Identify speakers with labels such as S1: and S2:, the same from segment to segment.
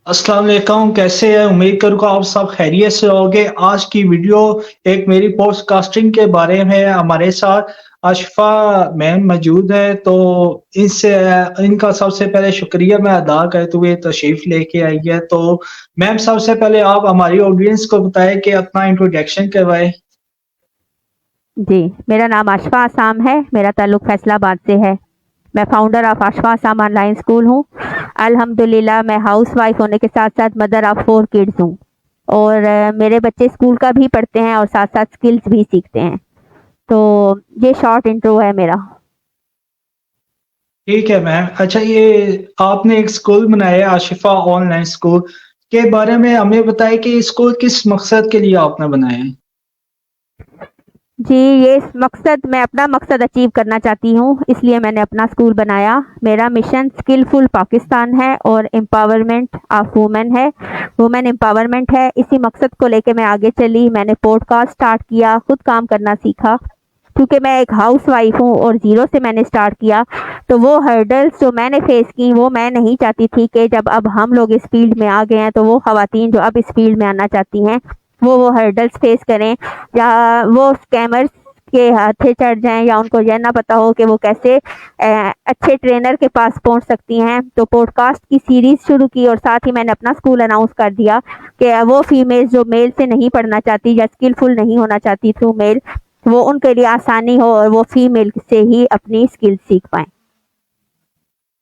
S1: अस्सलाम वालेकुम, कैसे हैं? उम्मीद करूँगा आप सब खैरियत से होंगे। आज की वीडियो एक मेरी पॉडकास्टिंग के बारे में है। हमारे साथ आशिफ़ा मैम मौजूद है, तो इनसे इनका सबसे पहले शुक्रिया मैं अदा करते हुए तशरीफ़ लेके आई है। तो मैम सबसे पहले आप हमारी ऑडियंस को बताएँ कि अपना इंट्रोडक्शन करवाएँ।
S2: जी, मेरा नाम आशफ़ा आसाम है, मेरा ताल्लुक़ फैसलाबाद से है। मैं founder of Ashfa Aasam online school हूँ। अल्हम्दुलिल्लाह मैं हाउसवाइफ़ होने के साथ-साथ मदर ऑफ़ 4 किड्स हूँ और मेरे बच्चे स्कूल का भी पढ़ते हैं और साथ-साथ स्किल्स भी सीखते हैं। तो ये शॉर्ट इंट्रो है मेरा।
S1: ठीक है मैम। अच्छा, ये आपने एक स्कूल बनाया है आशिफ़ा ऑनलाइन स्कूल, के बारे में हमें बताएँ कि स्कूल किस मकसद के लिए आपने बनाया है?
S2: जी, ये मकसद मैं अपना मकसद अचीव करना चाहती हूँ, इसलिए मैंने अपना स्कूल बनाया। मेरा मिशन स्किलफुल पाकिस्तान है और एम्पावरमेंट ऑफ वुमेन है, वुमेन एम्पावरमेंट है। इसी मकसद को लेके मैं आगे चली, मैंने पॉडकास्ट स्टार्ट किया, खुद काम करना सीखा। क्योंकि मैं एक हाउसवाइफ हूँ और ज़ीरो से मैंने स्टार्ट किया, तो वो हर्डल्स जो मैंने फेस की वो मैं नहीं चाहती थी कि जब अब हम लोग इस फील्ड में आ गए हैं तो वो ख़वातीन जो अब इस फील्ड में आना चाहती हैं वो हर्डल्स फेस करें, या वो स्कैमर्स के हाथे चढ़ जाएं, या उनको यह ना पता हो कि वो कैसे अच्छे ट्रेनर के पास पहुंच सकती हैं। तो पॉडकास्ट की सीरीज़ शुरू की और साथ ही मैंने अपना स्कूल अनाउंस कर दिया कि वो फीमेल्स जो मेल से नहीं पढ़ना चाहती या स्किलफुल नहीं होना चाहती थ्रू मेल, वो उनके लिए आसानी हो और वो फीमेल से ही अपनी स्किल सीख पाएँ।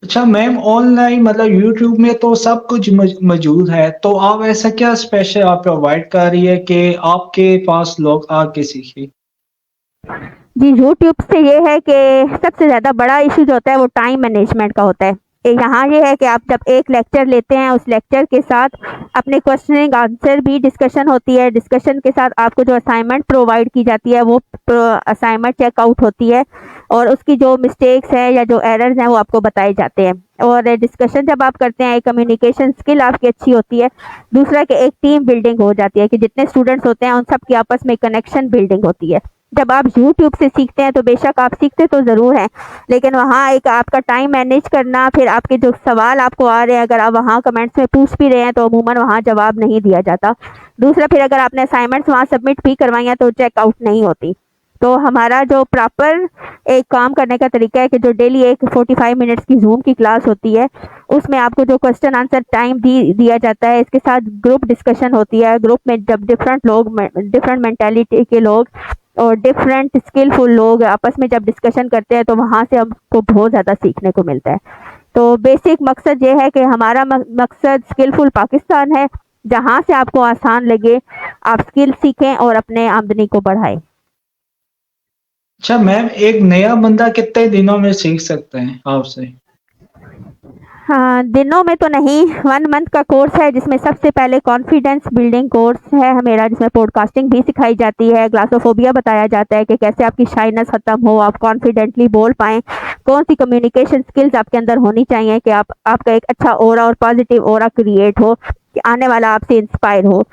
S1: अच्छा मैम, ऑनलाइन मतलब यूट्यूब में तो सब कुछ मौजूद है, तो आप ऐसा क्या स्पेशल आप प्रोवाइड कर रही है कि आपके पास लोग आके सीखे?
S2: जी, यूट्यूब से ये है कि सबसे ज़्यादा बड़ा इशू जो होता है वो टाइम मैनेजमेंट का होता है। यहाँ ये है कि आप जब एक लेक्चर लेते हैं, उस लेक्चर के साथ अपने क्वेश्चनिंग आंसर भी डिस्कशन होती है। डिस्कशन के साथ आपको जो असाइनमेंट प्रोवाइड की जाती है वो असाइनमेंट चेकआउट होती है और उसकी जो मिस्टेक्स हैं या जो एरर्स हैं वो आपको बताए जाते हैं। और डिस्कशन जब आप करते हैं, कम्युनिकेशन स्किल आपकी अच्छी होती है। दूसरा कि एक टीम बिल्डिंग हो जाती है कि जितने स्टूडेंट्स होते हैं उन सब की आपस में कनेक्शन बिल्डिंग होती है। जब आप यूट्यूब से सीखते हैं तो बेशक आप सीखते तो ज़रूर हैं, लेकिन वहाँ एक आपका टाइम मैनेज करना, फिर आपके जो सवाल आपको आ रहे हैं अगर आप वहाँ कमेंट्स में पूछ भी रहे हैं तो अमूमन वहाँ जवाब नहीं दिया जाता। दूसरा, फिर अगर आपने असाइनमेंट्स वहाँ सबमिट भी करवाई हैं तो चेकआउट नहीं होती। तो हमारा जो प्रॉपर एक काम करने का तरीका है कि जो डेली एक 45 मिनट्स की जूम की क्लास होती है, उसमें आपको जो क्वेश्चन आंसर टाइम दिया जाता है, इसके साथ ग्रुप डिस्कशन होती है। ग्रुप में जब डिफरेंट लोग, डिफरेंट मेंटालिटी के लोग और डिफरेंट स्किलफुल लोग आपस में जब डिस्कशन करते हैं तो वहाँ से हमको बहुत ज़्यादा सीखने को मिलता है। तो बेसिक मकसद ये है कि हमारा मकसद स्किलफुल पाकिस्तान है, जहाँ से आपको आसान लगे आप स्किल सीखें और अपने आमदनी को बढ़ाएं।
S1: अच्छा मैम, एक नया बंदा कितने दिनों में सीख सकते हैं आपसे?
S2: हाँ, दिनों में तो नहीं, 1 मंथ का कोर्स है जिसमें सबसे पहले कॉन्फिडेंस बिल्डिंग कोर्स है मेरा, जिसमें पॉडकास्टिंग भी सिखाई जाती है, ग्लासोफोबिया बताया जाता है कि कैसे आपकी शाइनेस ख़त्म हो, आप कॉन्फिडेंटली बोल पाएँ, कौन सी कम्युनिकेशन स्किल्स आपके अंदर होनी चाहिए कि आप आपका एक अच्छा ऑरा और पॉजिटिव ऑरा क्रिएट हो कि आने वाला आपसे इंस्पायर हो।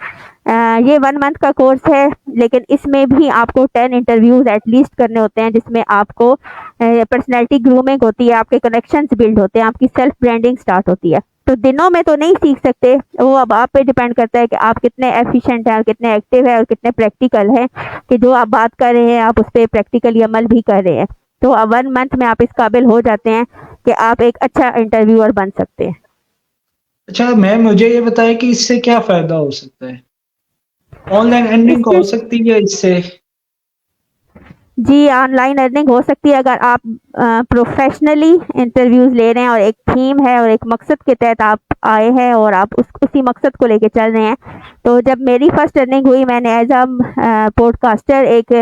S2: ये 1 मंथ का कोर्स है, लेकिन इसमें भी आपको 10 इंटरव्यूज़ एटलीस्ट करने होते हैं, जिसमें आपको पर्सनैलिटी ग्रूमिंग होती है, आपके कनेक्शंस बिल्ड होते हैं, आपकी सेल्फ ब्रांडिंग स्टार्ट होती है। तो दिनों में तो नहीं सीख सकते, वो अब आप पे डिपेंड करता है कि आप कितने एफिशिएंट हैं और कितने एक्टिव हैं और कितने प्रैक्टिकल हैं कि जो आप बात कर रहे हैं आप उस पर प्रैक्टिकली अमल भी कर रहे हैं। तो अब 1 मंथ में आप इस काबिल हो जाते हैं कि आप एक अच्छा इंटरव्यूअर बन सकते हैं।
S1: अच्छा मैम, मुझे ये बताएं कि इससे क्या फ़ायदा हो सकता है? ऑनलाइन अर्निंग
S2: इससे
S1: हो सकती है इससे?
S2: जी, ऑनलाइन अर्निंग हो सकती है अगर आप प्रोफेशनली इंटरव्यूज़ ले रहे हैं और एक थीम है और एक मकसद के तहत आप आए हैं और आप उसी मकसद को लेके चल रहे हैं। तो जब मेरी फर्स्ट अर्निंग हुई, मैंने एज अ पॉडकास्टर एक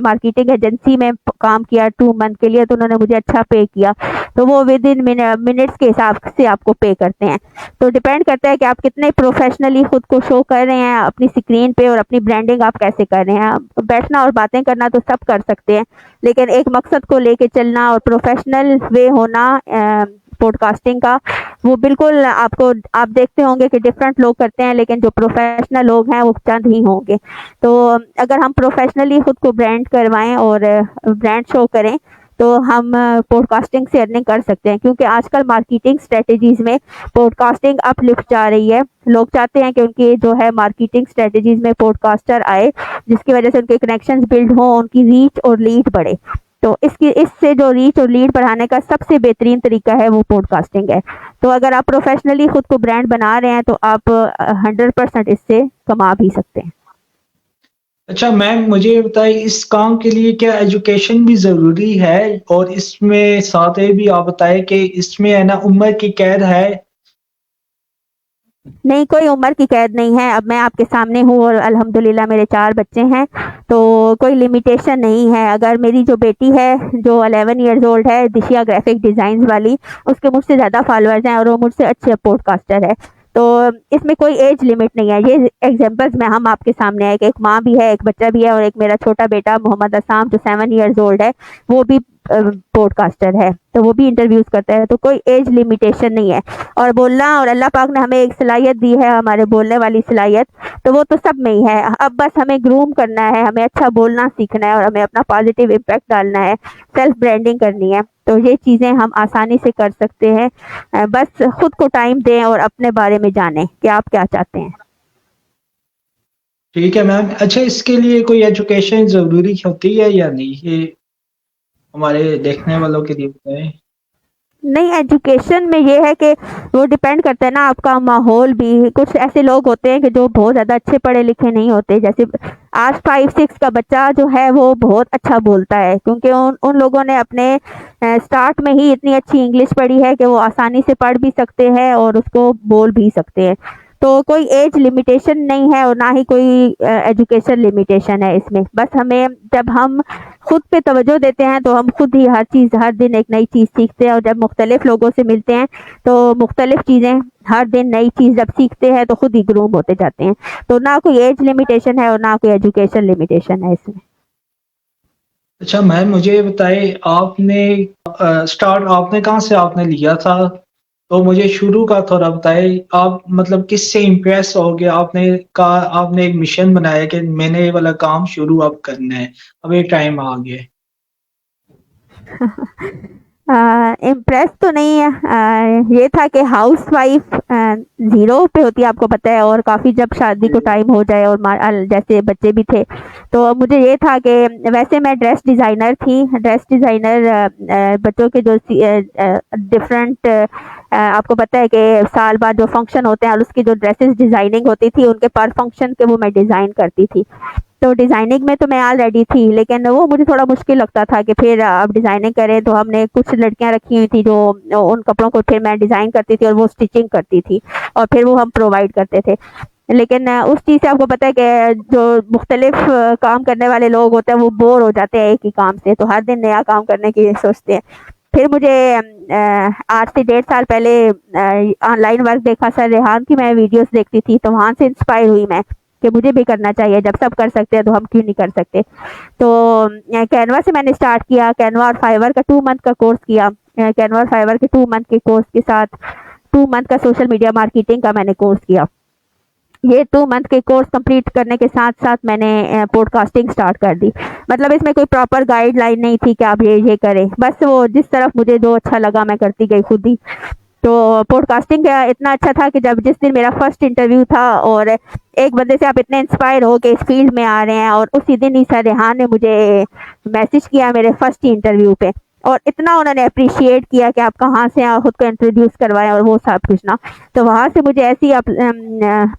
S2: मार्केटिंग एजेंसी में काम किया 2 मंथ के लिए, तो उन्होंने मुझे अच्छा पे किया। तो वो विद इन मिनट्स के हिसाब से आपको पे करते हैं। तो डिपेंड करता है कि आप कितने प्रोफेशनली खुद को शो कर रहे हैं अपनी स्क्रीन पे और अपनी ब्रांडिंग आप कैसे कर रहे हैं। बैठना और बातें करना तो सब कर सकते हैं, लेकिन एक मकसद को लेके चलना और प्रोफेशनल वे होना पॉडकास्टिंग का, वो बिल्कुल आपको, आप देखते होंगे कि डिफरेंट लोग करते हैं, लेकिन जो प्रोफेशनल लोग हैं वो चंद ही होंगे। तो अगर हम प्रोफेशनली खुद को ब्रांड करवाएं और ब्रांड शो करें तो हम पॉडकास्टिंग से अर्निंग कर सकते हैं, क्योंकि आजकल मार्केटिंग स्ट्रेटजीज में पॉडकास्टिंग अपलिफ्ट जा रही है। लोग चाहते हैं कि उनकी जो है मार्केटिंग स्ट्रेटजीज में पॉडकास्टर आए, जिसकी वजह से उनके कनेक्शंस बिल्ड हों, उनकी रीच और लीड बढ़े। तो इससे जो रीच और लीड बढ़ाने का सबसे बेहतरीन तरीका है वो पॉडकास्टिंग है। तो अगर आप प्रोफेशनली खुद को ब्रांड बना रहे हैं तो आप 100% इससे कमा भी सकते हैं।
S1: अच्छा मैम, मुझे ये बताइए, इस काम के लिए क्या एजुकेशन भी ज़रूरी है? और इसमें साथ ही भी आप बताएं कि इसमें है ना उम्र की कैद है?
S2: नहीं, कोई उम्र की कैद नहीं है। अब मैं आपके सामने हूँ और अल्हम्दुलिल्लाह मेरे 4 बच्चे हैं, तो कोई लिमिटेशन नहीं है। अगर मेरी जो बेटी है जो 11 इयर्स ओल्ड है, दिशिया ग्राफिक डिज़ाइंस वाली, उसके मुझसे ज़्यादा फॉलोअर्स हैं और वो मुझसे अच्छे पॉडकास्टर है। तो इसमें कोई एज लिमिट नहीं है। ये एग्जांपल्स में हम आपके सामने है कि एक माँ भी है, एक बच्चा भी है, और एक मेरा छोटा बेटा मोहम्मद असाम जो 7 इयर्स ओल्ड है, वो भी पॉडकास्टर है, तो वो भी इंटरव्यूज करता है। तो कोई एज लिमिटेशन नहीं है। और बोलना, और अल्लाह पाक ने हमें एक सलाहियत दी है, हमारे बोलने वाली सलाहियत, तो वो तो सब में ही है। अब बस हमें ग्रूम करना है, हमें अच्छा बोलना सीखना है और हमें अपना पॉजिटिव इम्पैक्ट डालना है, सेल्फ ब्रांडिंग करनी है। तो ये चीज़ें हम आसानी से कर सकते हैं। बस खुद को टाइम दें और अपने बारे में जानें कि आप क्या चाहते हैं।
S1: ठीक है मैम। अच्छा, इसके लिए कोई एजुकेशन ज़रूरी होती है या नहीं? ये हमारे देखने वालों के लिए बताएं।
S2: नहीं, एजुकेशन में ये है कि वो डिपेंड करता है ना आपका माहौल भी। कुछ ऐसे लोग होते हैं कि जो बहुत ज़्यादा अच्छे पढ़े लिखे नहीं होते, जैसे आज 5-6 का बच्चा जो है वो बहुत अच्छा बोलता है, क्योंकि उन उन लोगों ने अपने स्टार्ट में ही इतनी अच्छी इंग्लिश पढ़ी है कि वो आसानी से पढ़ भी सकते हैं और उसको बोल भी सकते हैं। तो कोई एज लिमिटेशन नहीं है और ना ही कोई एजुकेशन लिमिटेशन है इसमें। बस हमें, जब हम खुद पे तवज्जो देते हैं तो हम खुद ही हर चीज़, हर दिन एक नई चीज़ सीखते हैं, और जब मुख्तलिफ लोगों से मिलते हैं तो मुख्तलिफ चीज़ें, हर दिन नई चीज़ जब सीखते हैं तो खुद ही ग्रूम होते जाते हैं। तो ना कोई एज लिमिटेशन है और ना कोई एजुकेशन लिमिटेशन है इसमें।
S1: अच्छा मैम, मुझे ये बताइए, आपने स्टार्ट आपने कहाँ से आपने लिया था? तो मुझे शुरू का थोड़ा बताइए। आप मतलब किससे इम्प्रेस हो गए? आपने एक मिशन बनाया कि मैंने ये वाला काम शुरू अब करना है, अब ये टाइम आ गया है।
S2: इम्प्रेस तो नहीं है। ये था कि हाउस वाइफ ज़ीरो पे होती है, आपको पता है, और काफ़ी जब शादी को टाइम हो जाए और जैसे बच्चे भी थे, तो मुझे ये था कि वैसे मैं ड्रेस डिज़ाइनर थी। ड्रेस डिज़ाइनर बच्चों के जो डिफरेंट, आपको पता है कि साल बाद जो फंक्शन होते हैं और उसकी जो ड्रेसेस डिज़ाइनिंग होती थी, उनके पर फंक्शन के वो मैं डिज़ाइन करती थी। तो डिज़ाइनिंग में तो मैं ऑलरेडी थी, लेकिन वो मुझे थोड़ा मुश्किल लगता था कि फिर अब डिज़ाइनिंग करें। तो हमने कुछ लड़कियां रखी हुई थी जो उन कपड़ों को फिर मैं डिज़ाइन करती थी और वो स्टिचिंग करती थी, और फिर वो हम प्रोवाइड करते थे। लेकिन उस चीज़ से आपको पता है कि जो मुख्तलिफ काम करने वाले लोग होते हैं वो बोर हो जाते हैं एक ही काम से, तो हर दिन नया काम करने की सोचते हैं। फिर मुझे आज से 1.5 साल पहले ऑनलाइन वर्क देखा, सर रेहान की मैं वीडियोस देखती थी, तो वहाँ से इंस्पायर हुई मैं कि मुझे भी करना चाहिए। जब सब कर सकते हैं तो हम क्यों नहीं कर सकते। तो कैनवा से मैंने स्टार्ट किया। कैनवा और फाइवर का 2 मंथ का कोर्स किया। कैनवा और फाइवर के 2 मंथ के कोर्स के साथ 2 मंथ का सोशल मीडिया मार्केटिंग का मैंने कोर्स किया। ये 2 मंथ के कोर्स कंप्लीट करने के साथ साथ मैंने पॉडकास्टिंग स्टार्ट कर दी। मतलब इसमें कोई प्रॉपर गाइडलाइन नहीं थी कि आप ये करें, बस वो जिस तरफ मुझे जो अच्छा लगा मैं करती गई खुद ही। तो पॉडकास्टिंग इतना अच्छा था कि जब जिस दिन मेरा फर्स्ट इंटरव्यू था, और एक बंदे से आप इतने इंस्पायर हो के इस फील्ड में आ रहे हैं, और उसी दिन ही सर रेहान ने मुझे मैसेज किया मेरे फर्स्ट ही इंटरव्यू पे, और इतना उन्होंने अप्रिशिएट किया कि आप कहाँ से खुद को इंट्रोड्यूस करवाएं और वो सब कुछ ना। तो वहाँ से मुझे ऐसी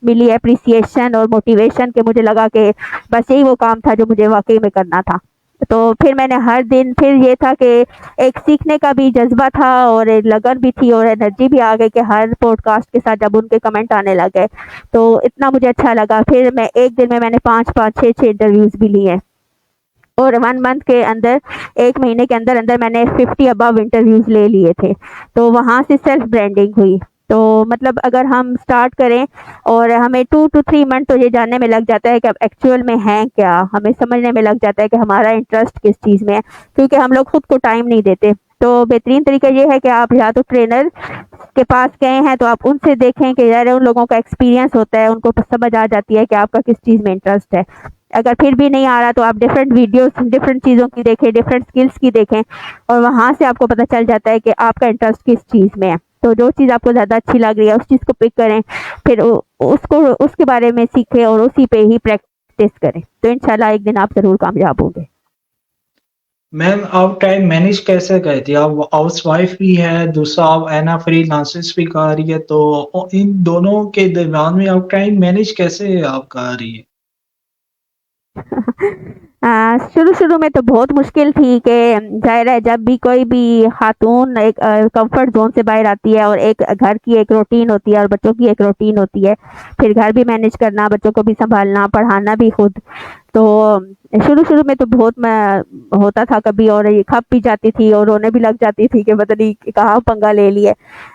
S2: मिली अप्रिसिएशन और मोटिवेशन कि मुझे लगा कि बस यही वो काम था जो मुझे वाकई में करना था। तो फिर मैंने हर दिन, फिर ये था कि एक सीखने का भी जज्बा था और एक लगन भी थी और एनर्जी भी आ गई कि हर पॉडकास्ट के साथ जब उनके कमेंट आने लगे तो इतना मुझे अच्छा लगा। फिर मैं एक दिन में मैंने 5-5, 6-6 इंटरव्यूज़ भी लिए, और 1 मंथ के अंदर, 1 महीने के अंदर अंदर मैंने 50 अबव इंटरव्यूज़ ले लिए थे। तो वहाँ से सेल्फ ब्रांडिंग हुई। तो मतलब अगर हम स्टार्ट करें और हमें 2 to 3 मंथ तो ये जानने में लग जाता है कि अब एक्चुअल में है क्या, हमें समझने में लग जाता है कि हमारा इंटरेस्ट किस चीज़ में है, क्योंकि हम लोग खुद को टाइम नहीं देते। तो बेहतरीन तरीका ये है कि आप या तो ट्रेनर के पास गए हैं तो आप उनसे देखें कि यार उन लोगों का एक्सपीरियंस होता है, उनको समझ आ जाती है कि आपका किस चीज़ में इंटरेस्ट है। अगर फिर भी नहीं आ रहा तो आप डिफरेंट वीडियोस डिफरेंट चीज़ों की देखें, डिफरेंट स्किल्स की देखें और वहाँ से आपको पता चल जाता है कि आपका इंटरेस्ट किस चीज़ में है। तो जो चीज़ आपको ज़्यादा अच्छी लग रही है उस चीज़ को पिक करें, फिर उसको उसके बारे में सीखें और उसी पे ही प्रैक्टिस करें, तो इंशाल्लाह एक दिन आप ज़रूर कामयाब होंगे।
S1: मैम आप टाइम मैनेज कैसे करती है? आप हाउस वाइफ भी है, दूसरा आप है ना फ्रीलांसर्स भी कर रही है, तो इन दोनों के दरम्यान में आप टाइम मैनेज कैसे आप कर रही है?
S2: शुरू-शुरू में तो बहुत मुश्किल थी कि ज़ाहिर है जब भी कोई भी खातून एक कंफर्ट ज़ोन से बाहर आती है और एक घर की एक रूटीन होती है और बच्चों की एक रूटीन होती है, फिर घर भी मैनेज करना, बच्चों को भी सँभालना, पढ़ाना भी खुद। तो शुरू-शुरू में तो बहुत मैं होता था कभी और ये खप भी जाती थी और रोने भी लग जाती थी कि पता नहीं कहाँ पंगा ले लिया।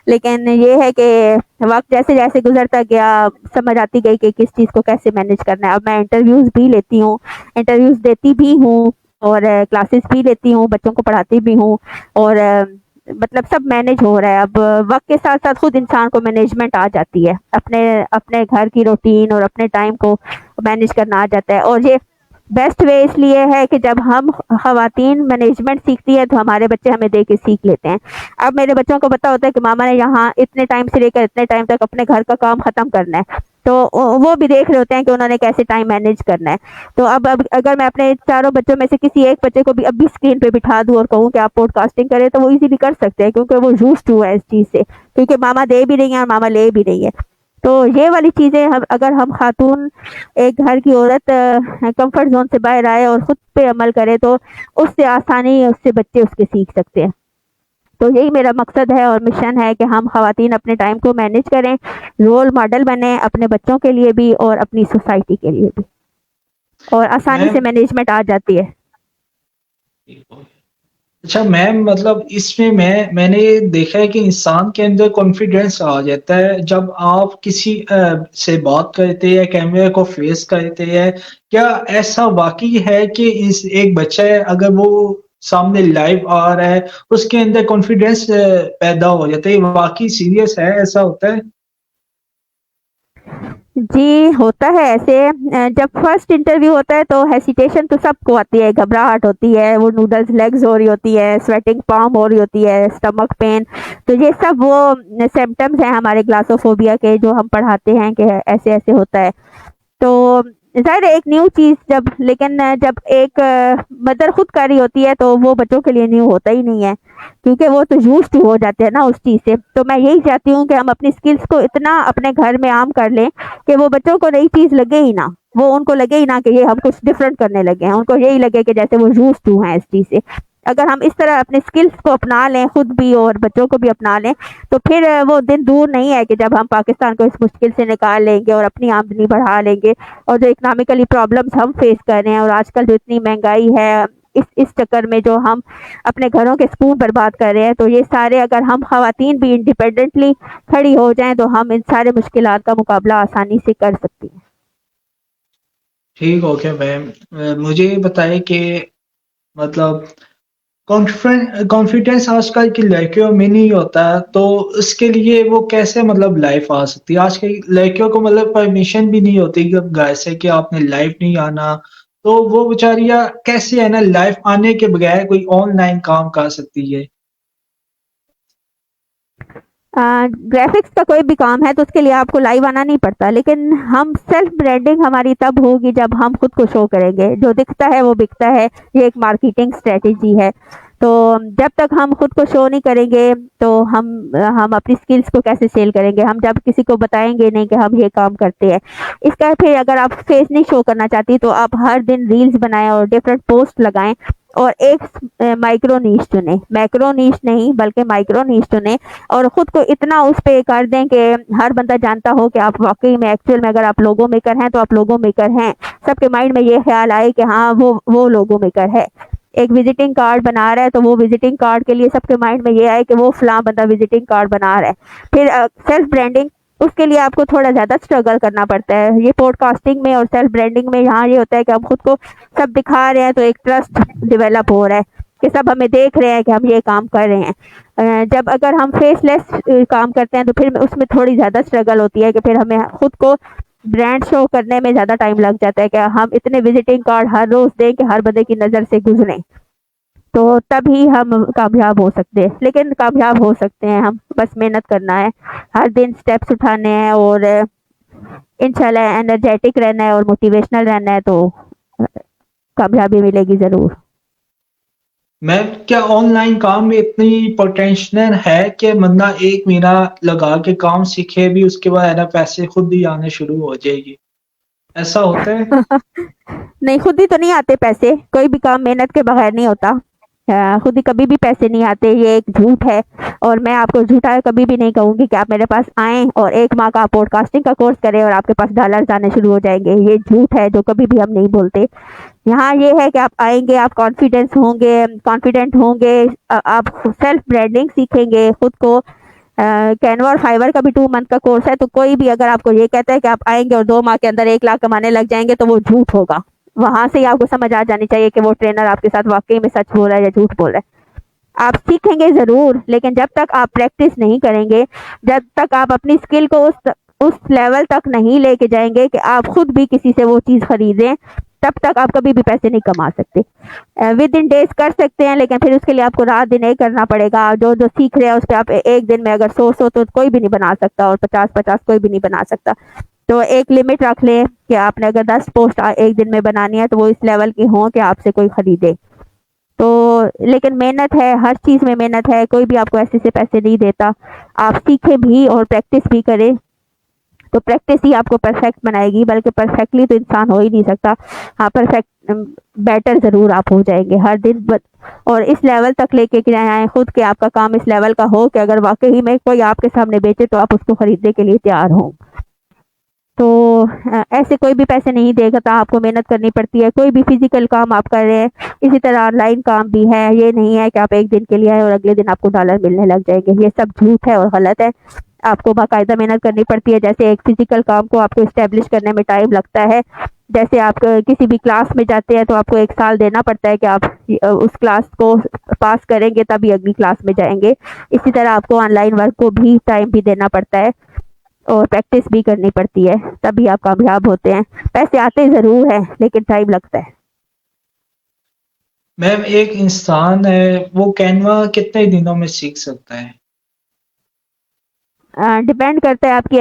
S2: लेकिन ये है कि वक़्त जैसे-जैसे गुज़रता गया, समझ आती गई कि किस चीज़ को कैसे मैनेज करना है। अब मैं इंटरव्यूज़ भी लेती हूँ, इंटरव्यूज़ देती भी हूँ और क्लासेस भी लेती हूँ, बच्चों को पढ़ाती भी हूँ और मतलब सब मैनेज हो रहा है। अब वक़्त के साथ-साथ खुद इंसान को मैनेजमेंट आ जाती है। अपने अपने घर की रूटीन और अपने टाइम को मैनेज करना आ जाता है और ये बेस्ट वे इसलिए है कि जब हम ख़वातीन मैनेजमेंट सीखती है तो हमारे बच्चे हमें देख के सीख लेते हैं। अब मेरे बच्चों को पता होता है कि मामा ने यहाँ इतने टाइम से लेकर इतने टाइम तक अपने घर का काम ख़त्म करना है, तो वो भी देख रहे होते हैं कि उन्होंने कैसे टाइम मैनेज करना है। तो अब अगर मैं अपने चारों बच्चों में से किसी एक बच्चे को भी अभी स्क्रीन पे बिठा दूँ और कहूँ कि आप पॉडकास्टिंग करें तो वो ईज़िली कर सकते हैं क्योंकि वो यूज़्ड टू है इस चीज़ से, क्योंकि मामा दे भी रही हैं और मामा ले भी रही है। तो ये वाली चीज़ें हम अगर हम खातून एक घर की औरत कंफर्ट ज़ोन से बाहर आए और खुद पे अमल करे तो उससे आसानी उससे बच्चे उसके सीख सकते हैं। तो यही मेरा मकसद है और मिशन है कि हम ख़वातीन अपने टाइम को मैनेज करें, रोल मॉडल बनें अपने बच्चों के लिए भी और अपनी सोसाइटी के लिए भी और आसानी से
S1: मैम
S2: मैनेजमेंट आ जाती है।
S1: अच्छा मैम, मतलब इसमें मैंने ये देखा है कि इंसान के अंदर कॉन्फिडेंस आ जाता है जब आप किसी से बात करते हैं, कैमरे को फेस करते हैं। क्या ऐसा वाकई है कि इस एक बच्चा है, अगर वो सामने लाइव आ रहा है, उसके अंदर कॉन्फिडेंस पैदा हो जाता है? ये वाकई सीरियस है, ऐसा होता है?
S2: जी, होता है ऐसे। जब फर्स्ट इंटरव्यू होता है तो हेसिटेशन तो सबको आती है, घबराहट होती है, वो नूडल्स लेग्स हो रही होती है, स्वेटिंग पाम हो रही होती है, स्टमक पेन। तो ये सब वो सिम्पटम्स हैं हमारे ग्लासोफोबिया के जो हम पढ़ाते हैं कि ऐसे-ऐसे होता है। तो ज़ाहिर है एक न्यू चीज़ जब लेकिन जब एक मदर खुद कर रही होती है तो वो बच्चों के लिए न्यू होता ही नहीं है, क्योंकि वो तो यूज़्ड टू हो जाते हैं ना उस चीज़ से। तो मैं यही चाहती हूँ कि हम अपनी स्किल्स को इतना अपने घर में आम कर लें कि वो बच्चों को नई चीज़ लगे ही ना। वो उनको लगे ही ना कि ये हम कुछ डिफरेंट करने लगे हैं, उनको यही लगे कि जैसे वो यूज़्ड टू हैं इस चीज़ से। अगर हम इस तरह अपने स्किल्स को अपना लें खुद भी और बच्चों को भी अपना लें तो फिर वो दिन दूर नहीं है कि जब हम पाकिस्तान को इस मुश्किल से निकाल लेंगे और अपनी आमदनी बढ़ा लेंगे। और जो इकोनॉमिकली प्रॉब्लम्स हम फेस कर रहे हैं और आजकल जो इतनी महंगाई है इस चक्कर में जो हम अपने घरों के सुकून बर्बाद कर रहे हैं, तो ये सारे अगर हम ख़वातीन भी इंडिपेंडेंटली खड़ी हो जाएं तो हम इन सारे मुश्किलात का मुकाबला आसानी से कर सकती हैं।
S1: ठीक हो गया मैम। मुझे ये बताइए कि मतलब कॉन्फिडेंस आजकल की लड़कियों में नहीं होता, तो उसके लिए वो कैसे मतलब लाइफ आ सकती है? आज की लड़कियों को मतलब परमिशन भी नहीं होती कि घर से कि आपने लाइफ नहीं आना, तो वो बेचारियां कैसे है ना लाइफ आने के बगैर कोई ऑनलाइन काम कर सकती है?
S2: ग्राफिक्स का कोई भी काम है तो उसके लिए आपको लाइव आना नहीं पड़ता, लेकिन हम सेल्फ ब्रांडिंग हमारी तब होगी जब हम खुद को शो करेंगे। जो दिखता है वो बिकता है, ये एक मार्केटिंग स्ट्रेटेजी है। तो जब तक हम खुद को शो नहीं करेंगे तो हम अपनी स्किल्स को कैसे सेल करेंगे? हम जब किसी को बताएंगे नहीं कि हम ये काम करते हैं। इसका फिर अगर आप फेस नहीं शो करना चाहती तो आप हर दिन रील्स बनाएं और डिफरेंट पोस्ट लगाएं और एक माइक्रो नीश चुने, मैक्रो नीश नहीं बल्कि माइक्रो नीश चुने और खुद को इतना उस पे कर दें कि हर बंदा जानता हो कि आप वाकई में एक्चुअल में अगर आप लोगो मेकर हैं तो आप लोगो मेकर हैं। सबके माइंड में ये ख्याल आए कि हाँ वो लोगो मेकर है। एक विजिटिंग कार्ड बना रहा है तो वो विजिटिंग कार्ड के लिए सबके माइंड में ये आए कि वो फलां बंदा विजिटिंग कार्ड बना रहा है। फिर सेल्फ ब्रांडिंग, उसके लिए आपको थोड़ा ज़्यादा स्ट्रगल करना पड़ता है। ये पॉडकास्टिंग में और सेल्फ ब्रांडिंग में यहाँ ये होता है कि हम खुद को सब दिखा रहे हैं तो एक ट्रस्ट डेवलप हो रहा है कि सब हमें देख रहे हैं कि हम ये काम कर रहे हैं। जब अगर हम फेसलेस काम करते हैं तो फिर उसमें थोड़ी ज़्यादा स्ट्रगल होती है कि फिर हमें खुद को ब्रांड शो करने में ज़्यादा टाइम लग जाता है कि हम इतने विजिटिंग कार्ड हर रोज़ दें कि हर बंदे की नज़र से गुजरें, तो तभी हम कामयाब हो सकते हैं। लेकिन कामयाब हो सकते हैं हम, बस मेहनत करना है, हर दिन स्टेप्स उठाने हैं और इंशाल्लाह एनर्जेटिक रहना है और मोटिवेशनल रहना है, तो कामयाबी मिलेगी ज़रूर।
S1: मैम क्या ऑनलाइन काम में इतनी पोटेंशियल है कि बंदा 1 महीना लगा के काम सीखे भी उसके बाद है ना पैसे खुद ही आने शुरू हो जाएगी, ऐसा होता है?
S2: नहीं, खुद ही तो नहीं आते पैसे, कोई भी काम मेहनत के बगैर नहीं होता। खुद ही कभी भी पैसे नहीं आते, ये एक झूठ है। और मैं आपको झूठा कभी भी नहीं कहूँगी कि आप मेरे पास आएँ और 1 माह का पॉडकास्टिंग का कोर्स करें और आपके पास डॉलर्स आने शुरू हो जाएँगे। ये झूठ है जो कभी भी हम नहीं बोलते। यहाँ ये है कि आप आएँगे, आप कॉन्फिडेंट होंगे, आप सेल्फ ब्रांडिंग सीखेंगे खुद को। कैनवा और फाइवर का भी 2 मंथ का कोर्स है, तो कोई भी अगर आपको ये कहता है कि आप आएँगे और 2 माह के अंदर 1 लाख कमाने लग जाएँगे, तो वो झूठ होगा। वहाँ से ही आपको समझ आ जानी चाहिए कि वो ट्रेनर आपके साथ वाक़ई में सच बोल रहा है या झूठ बोल रहा है। आप सीखेंगे ज़रूर, लेकिन जब तक आप प्रैक्टिस नहीं करेंगे, जब तक आप अपनी स्किल को उस लेवल तक नहीं लेके जाएँगे कि आप खुद भी किसी से वो चीज़ खरीदें, तब तक आप कभी भी पैसे नहीं कमा सकते। विदिन डेज़ कर सकते हैं, लेकिन फिर उसके लिए आपको रात-दिन एक करना पड़ेगा। जो सीख रहे हैं उस पे आप एक दिन में अगर 100 तो कोई भी नहीं बना सकता, और 50-50 कोई भी नहीं बना सकता। तो एक लिमिट रख लें कि आपने अगर 10 पोस्ट एक दिन में बनानी है, तो वो इस लेवल की हों कि आपसे कोई खरीदे। तो लेकिन मेहनत है, हर चीज़ में मेहनत है, कोई भी आपको ऐसे से पैसे नहीं देता। आप सीखें भी और प्रैक्टिस भी करें, तो प्रैक्टिस ही आपको परफेक्ट बनाएगी, बल्कि परफेक्टली तो इंसान हो ही नहीं सकता। हाँ, परफेक्ट बेटर ज़रूर आप हो जाएँगे हर दिन, और इस लेवल तक लेके के आएँ खुद कि आपका काम इस लेवल का हो कि अगर वाक़ई में कोई आपके सामने बेचे तो आप उसको खरीदने के लिए तैयार हों। तो ऐसे कोई भी पैसे नहीं देगा, तो आपको मेहनत करनी पड़ती है। कोई भी फिजिकल काम आप कर रहे हैं, इसी तरह ऑनलाइन काम भी है। ये नहीं है कि आप एक दिन के लिए आए और अगले दिन आपको डॉलर मिलने लग जाएंगे, ये सब झूठ है और गलत है। आपको बाकायदा मेहनत करनी पड़ती है। जैसे एक फिजिकल काम को आपको इस्टेब्लिश करने में टाइम लगता है, जैसे आप किसी भी क्लास में जाते हैं तो आपको 1 साल देना पड़ता है कि आप उस क्लास को पास करेंगे तभी अगली क्लास में जाएंगे। इसी तरह आपको ऑनलाइन वर्क को भी टाइम भी देना पड़ता है और प्रैक्टिस भी करनी पड़ती है, तभी आप कामयाब होते हैं। पैसे आते ज़रूर हैं, लेकिन टाइम लगता है।
S1: मैम एक इंसान है वो कैनवा कितने दिनों में सीख सकता है?
S2: डिपेंड करता है आपकी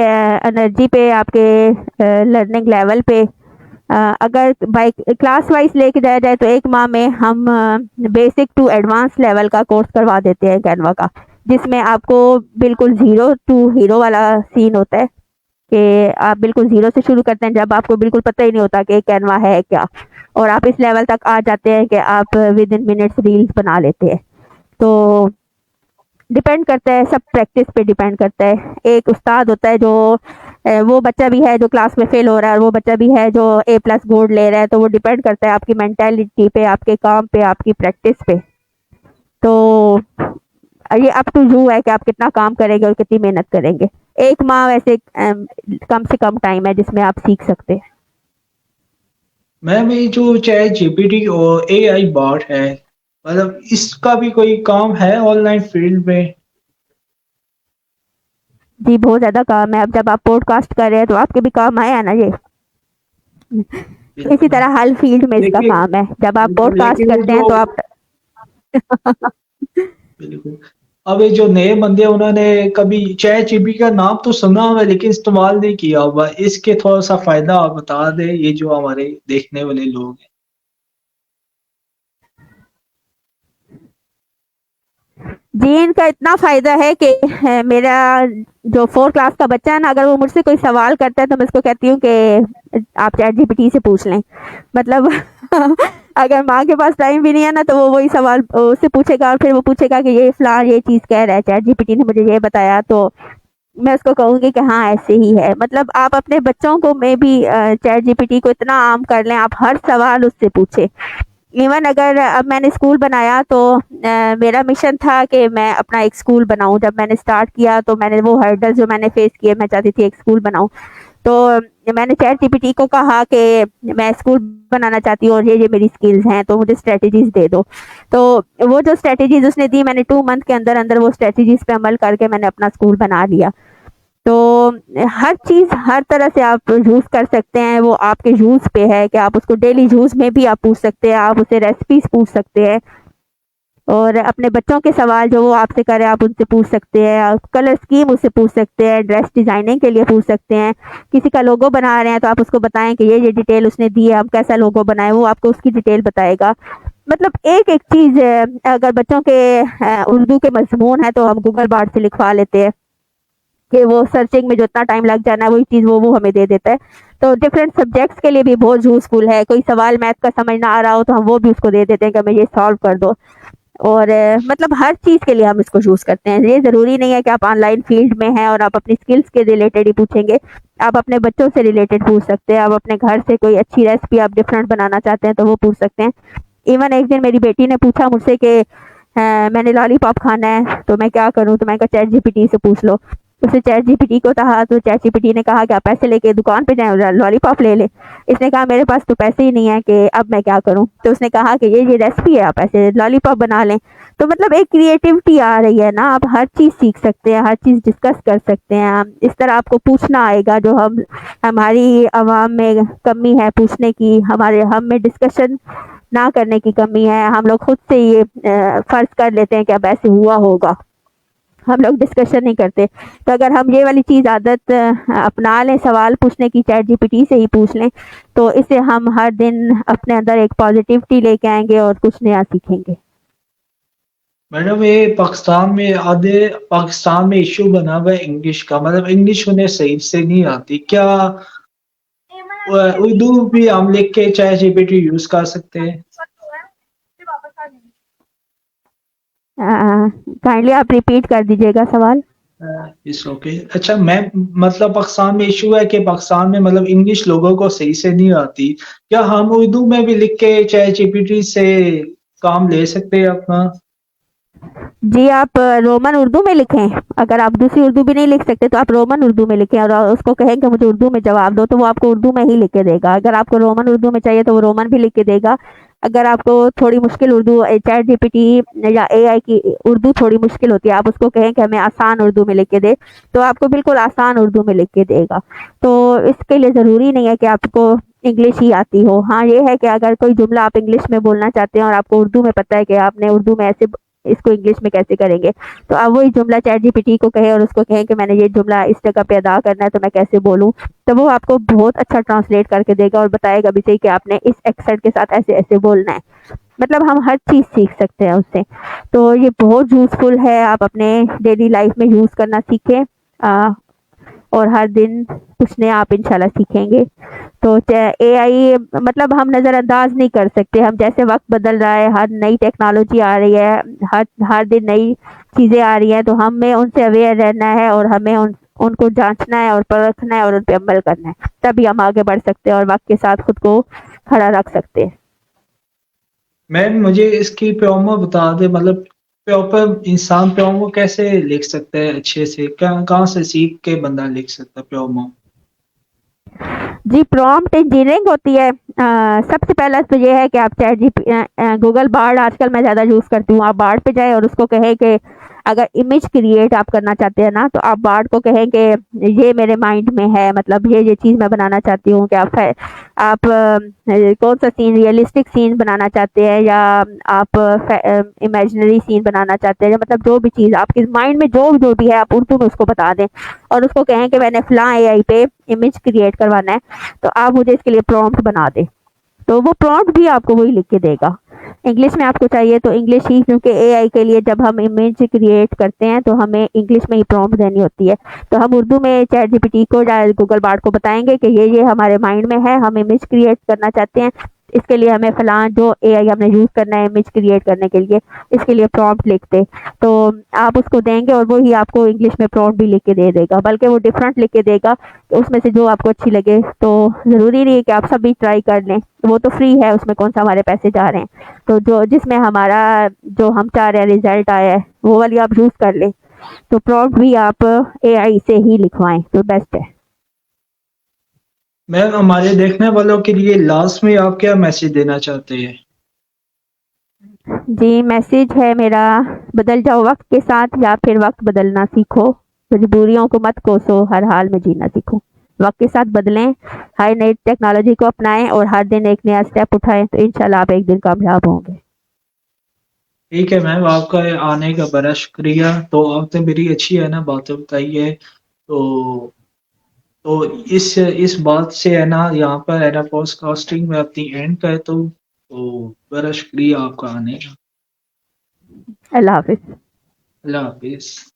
S2: एनर्जी पे, आपके लर्निंग लेवल पे। अगर बाई क्लास वाइज लेके जाया जाए तो 1 माह में हम बेसिक टू एडवांस लेवल का कोर्स करवा देते हैं कैनवा का, जिसमें आपको बिल्कुल ज़ीरो टू हीरो वाला सीन होता है कि आप बिल्कुल ज़ीरो से शुरू करते हैं, जब आपको बिल्कुल पता ही नहीं होता कि कैनवा है क्या, और आप इस लेवल तक आ जाते हैं कि आप विद इन मिनट्स रील्स बना लेते हैं। तो डिपेंड करता है, सब प्रैक्टिस पे डिपेंड करता है। एक उस्ताद होता है जो वो बच्चा भी है जो क्लास में फेल हो रहा है, और वो बच्चा भी है जो A+ गोल्ड ले रहा है, तो वो डिपेंड करता है आपकी मेंटालिटी पे, आपके काम पे, आपकी प्रैक्टिस पे। तो ये अप टू यू है कि आप कितना काम करेंगे और कितनी मेहनत करेंगे। 1 माह वैसे कम से कम टाइम है जिसमें आप सीख सकते हैं।
S1: मैम ये जो चैट जीपीटी और एआई बॉट है, मतलब इसका भी कोई काम है ऑनलाइन फील्ड में?
S2: जी, बहुत ज़्यादा काम है। अब जब आप पॉडकास्ट कर रहे हैं तो आपके भी काम आया ना ये। तो इसी
S1: बिल्कुल।
S2: तरह हर फील्ड में इसका
S1: लेकिन
S2: काम है। जब आप पॉडकास्ट
S1: लेकिन ये
S2: करते हैं
S1: जो
S2: तो आप
S1: बिल्कुल, अब ये जो नए बंदे हैं उन्होंने कभी चैट जीपीटी का नाम तो सुना हुआ है लेकिन इस्तेमाल नहीं किया हुआ। इसके थोड़ा सा फायदा आप बता दें, ये जो हमारे देखने वाले लोग हैं।
S2: जी, इनका इतना फ़ायदा है कि मेरा जो 4 क्लास का बच्चा है ना, अगर वो मुझसे कोई सवाल करता है तो मैं उसको कहती हूँ कि आप चैट जीपीटी से पूछ लें। मतलब अगर माँ के पास टाइम भी नहीं है ना, तो वो वही सवाल उससे पूछेगा, और फिर वो पूछेगा कि ये फ़लाँ ये चीज़ कह रहा है, चैट जीपीटी ने मुझे ये बताया, तो मैं उसको कहूँगी कि हाँ, ऐसे ही है। मतलब आप अपने बच्चों को में भी चैट जीपीटी को इतना आम कर लें, आप हर सवाल उससे पूछें। इवन अगर अब मैंने स्कूल बनाया तो मेरा मिशन था कि मैं अपना एक स्कूल बनाऊं। जब मैंने स्टार्ट किया तो मैंने वो हर्डल्स जो मैंने फेस किए, मैं चाहती थी एक स्कूल बनाऊं। तो मैंने चैट जीपीटी को कहा कि मैं स्कूल बनाना चाहती हूँ और ये मेरी स्किल्स हैं, तो मुझे स्ट्रेटजीज दे दो। तो वो जो स्ट्रेटजीज उसने दी, मैंने 2 मंथ के अंदर अंदर वो स्ट्रेटजीज पे अमल करके मैंने अपना स्कूल बना लिया। तो हर चीज़ हर तरह से आप यूज़ कर सकते हैं, वो आपके यूज़ पे है कि आप उसको डेली यूज़ में भी आप पूछ सकते हैं, आप उससे रेसिपीज़ पूछ सकते हैं और अपने बच्चों के सवाल जो वो आपसे करें आप उनसे पूछ सकते हैं, आप कलर स्कीम उससे पूछ सकते हैं, ड्रेस डिज़ाइनिंग के लिए पूछ सकते हैं, किसी का लोगो बना रहे हैं तो आप उसको बताएँ कि ये डिटेल उसने दी है, हम कैसा लोगो बनाएँ, वो आपको उसकी डिटेल बताएगा। मतलब एक-एक चीज़ अगर बच्चों के उर्दू के मज़मून है तो हम गूगल बार्ड से लिखवा लेते हैं कि वो सर्चिंग में जो इतना टाइम लग जाना है वही चीज़ वो हमें दे देता है। तो डिफरेंट सब्जेक्ट्स के लिए भी बहुत यूज़फुल है, कोई सवाल मैथ का समझ ना आ रहा हो तो हम वो भी उसको दे देते हैं कि हमें ये सॉल्व कर दो। और मतलब हर चीज़ के लिए हम इसको यूज़ करते हैं। ये ज़रूरी नहीं है कि आप ऑनलाइन फील्ड में हैं और आप अपनी स्किल्स के रिलेटेड ही पूछेंगे। आप अपने बच्चों से रिलेटेड पूछ सकते हैं, आप अपने घर से कोई अच्छी रेसिपी आप डिफरेंट बनाना चाहते हैं तो वो पूछ सकते हैं। इवन एक दिन मेरी बेटी ने पूछा मुझसे कि मैंने लॉलीपॉप खाना है तो मैं क्या करूँ? तो मैंने कहा चैट जीपीटी से पूछ लो। उसने चैट जीपीटी को कहा तो चैट जीपीटी ने कहा कि आप पैसे लेके दुकान पे जाएँ और लॉलीपॉप ले लें। इसने कहा मेरे पास तो पैसे ही नहीं है कि अब मैं क्या करूँ? तो उसने कहा कि ये रेसिपी है, आप ऐसे लॉलीपॉप बना लें। तो मतलब एक क्रिएटिविटी आ रही है ना, आप हर चीज़ सीख सकते हैं, हर चीज़ डिस्कस कर सकते हैं। इस तरह आपको पूछना आएगा जो हमारी आवाम में कमी है पूछने की, हम में डिस्कशन ना करने की कमी है। हम लोग खुद से ये फ़र्ज़ कर लेते हैं कि अब ऐसे हुआ होगा। हम लोग डिस्कशन नहीं करते। तो अगर हम ये वाली चीज़ आदत अपना लें, सवाल पूछने की चैट जीपीटी से ही पूछ लें, तो इससे हम हर दिन अपने अंदर एक पॉज़िटिविटी लेके आएँगे और कुछ नया सीखेंगे।
S1: मैडम ये पाकिस्तान में इश्यू बना हुआ है इंग्लिश का, मतलब इंग्लिश उन्हें सही से नहीं आती। क्या उर्दू भी हम लिख के चैट जीपीटी यूज़ कर सकते हैं?
S2: काइंडली आप रिपीट कर दीजिएगा सवाल।
S1: It's okay. अच्छा मैम, मतलब पाकिस्तान में इश्यू है कि पाकिस्तान में मतलब इंग्लिश लोगों को सही से नहीं आती। क्या हम उर्दू में भी लिख के चैट जीपीटी से काम ले सकते हैं अपना?
S2: जी, आप रोमन उर्दू में लिखें। अगर आप दूसरी उर्दू भी नहीं लिख सकते तो आप रोमन उर्दू में लिखें और उसको कहें कि मुझे उर्दू में जवाब दो तो वो आपको उर्दू में ही लिख के देगा। अगर आपको रोमन उर्दू में चाहिए तो वो रोमन भी लिख के देगा। अगर आपको थोड़ी मुश्किल उर्दू चैट जीपीटी या एआई की उर्दू थोड़ी मुश्किल होती है, आप उसको कहें कि हमें आसान उर्दू में लिख के दे, तो आपको बिल्कुल आसान उर्दू में लिख के देगा। तो इसके लिए ज़रूरी नहीं है कि आपको इंग्लिश ही आती हो। हाँ, ये है कि अगर कोई जुमला आप इंग्लिश में बोलना चाहते हैं और आपको उर्दू में पता है कि आपने उर्दू में ऐसे इसको इंग्लिश में कैसे करेंगे, तो आप वही जुमला चैट जीपीटी को कहें और उसको कहें कि मैंने ये जुमला इस जगह पे अदा करना है तो मैं कैसे बोलूँ, तो वो आपको बहुत अच्छा ट्रांसलेट करके देगा और बताएगा भी सही कि आपने इस एक्सेंट के साथ ऐसे-ऐसे बोलना है। मतलब हम हर चीज़ सीख सकते हैं उससे। तो ये बहुत यूज़फुल है, आप अपने डेली लाइफ में यूज़ करना सीखें और हर दिन कुछ नया आप इंशाल्लाह सीखेंगे। तो एआई मतलब हम नज़रअंदाज नहीं कर सकते। हम जैसे वक्त बदल रहा है, हर नई टेक्नोलॉजी आ रही है, हर हर दिन नई चीज़ें आ रही हैं, तो हमें उनसे अवेयर रहना है और हमें उनको जांचना है और परखना है और उन पे अमल करना है। तभी हम आगे बढ़ सकते हैं और वक्त के साथ खुद को खड़ा रख सकते हैं।
S1: मैम मुझे इसकी प्योमो बता दे, मतलब प्रॉपर इंसान प्योमो कैसे लिख सकता है अच्छे से? क्या कहाँ से सीख के बंदा लिख सकता है प्योमो?
S2: जी, प्रॉम्प्ट इंजीनियरिंग होती है। सबसे पहला तो ये है कि आप गूगल बार्ड आजकल मैं ज़्यादा यूज़ करती हूँ। आप बार्ड पे जाएँ और उसको कहें कि अगर इमेज क्रिएट आप करना चाहते हैं ना, तो आप बार्ड को कहें कि ये मेरे माइंड में है, मतलब ये चीज़ मैं बनाना चाहती हूँ कि आप कौन-सा सीन रियलिस्टिक सीन बनाना चाहते हैं या आप इमेजिनरी सीन बनाना चाहते हैं, या मतलब जो भी चीज़ आपके माइंड में जो भी है आप उर्दू में उसको बता दें और उसको कहें कि मैंने फ़लाँ एआई पे इमेज क्रिएट करवाना है, तो आप मुझे इसके लिए प्रॉम्प्ट बना दें। तो वो प्रॉम्प्ट भी आपको वही लिख के देगा। इंग्लिश में आपको चाहिए तो इंग्लिश ही, क्योंकि एआई के लिए जब हम इमेज क्रिएट करते हैं तो हमें इंग्लिश में ही प्रॉम्प्ट देनी होती है। तो हम उर्दू में चैट जीपीटी को या गूगल बार्ड को बताएंगे कि ये हमारे माइंड में है, हम इमेज क्रिएट करना चाहते हैं, इसके लिए हमें फ़लाँ जो एआई हमने यूज़ करना है इमेज क्रिएट करने के लिए, इसके लिए प्रॉम्प्ट लिख दे। तो आप उसको देंगे और वो ही आपको इंग्लिश में प्रॉम्प्ट भी लिख के दे देगा, बल्कि वो डिफरेंट लिख के देगा। तो उसमें से जो आपको अच्छी लगे, तो ज़रूरी नहीं है कि आप सभी ट्राई कर लें, वो तो फ्री है, उसमें कौन सा हमारे पैसे जा रहे हैं। तो जो जिसमें हमारा जो हम चाह रहे हैं रिजल्ट आया है वो वाली आप यूज़ कर लें। तो प्रॉम्प्ट भी आप एआई से ही लिखवाएं तो बेस्ट है।
S1: मैम हमारे देखने वालों के लिए लास्ट में आप क्या मैसेज देना चाहते हैं?
S2: जी, मैसेज है मेरा, बदल जाओ वक्त के साथ या फिर वक्त बदलना सीखो। मजबूरियों को मत कोसो, हर हाल में जीना सीखो। वक्त के साथ बदलें, हर नई टेक्नोलॉजी को अपनाएं और हर दिन एक नया स्टेप उठाएं, तो इंशाल्लाह आप एक दिन कामयाब होंगे।
S1: ठीक है मैम, आपका आने का बड़ा शुक्रिया। तो आपने मेरी अच्छी है ना बातें बताई है। तो तो इस बात से है ना, यहाँ पर है ना पॉडकास्टिंग में अपनी एंड करता हूँ। तो बड़ा शुक्रिया आपका आने का।
S2: अल्लाह हाफिज।
S1: अल्लाह हाफिज।